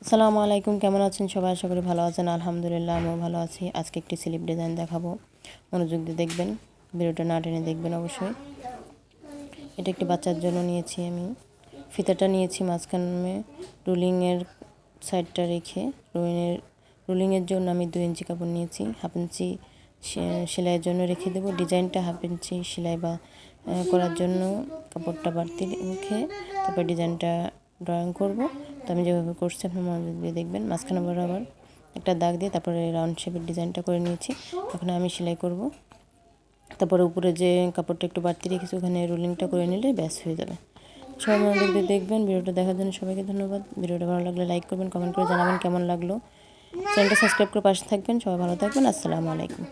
আসসালামু আলাইকুম, কেমন আছেন সবাই? আশা করি ভালো আছেন। আলহামদুলিল্লাহ আমিও ভালো আছি। আজকে একটি স্লিপ ডিজাইন দেখাবো, মনোযোগ দিয়ে দেখবেন, ভিডিওটা না টেনে দেখবেন অবশ্যই। এটা একটি বাচ্চার জন্য নিয়েছি আমি। ফিতাটা নিয়েছি মাঝখানে রুলিংয়ের সাইডটা রেখে, রুলিংয়ের জন্য আমি 2 ইঞ্চি কাপড় নিয়েছি। 1/2 ইঞ্চি সেলাইয়ের জন্য রেখে দেবো। ডিজাইনটা 1/2 ইঞ্চি সেলাই বা করার জন্য কাপড়টা বাড়তি রেখে তারপর ডিজাইনটা ড্রয়িং করব। তো আমি যেভাবে করছি আপনি মনোযোগ দিয়ে দেখবেন। মাঝখানে বরাবর একটা দাগ দিয়ে তারপরে রাউন্ড শেপের ডিজাইনটা করে নিয়েছি। এখন আমি সেলাই করব। তারপরে উপরে যে কাপড়টা একটু বাড়তি রেখেছি ওখানে রুলিংটা করে নিলে ব্যাস হয়ে যাবে। সবাই মনোযোগ দিয়ে দেখবেন। ভিডিওটা দেখার জন্য সবাইকে ধন্যবাদ। ভিডিওটা ভালো লাগলে লাইক করবেন, কমেন্ট করে জানাবেন কেমন লাগলো। চ্যানেলটা সাবস্ক্রাইব করে পাশে থাকবেন। সবাই ভালো থাকবেন। আসসালামু আলাইকুম।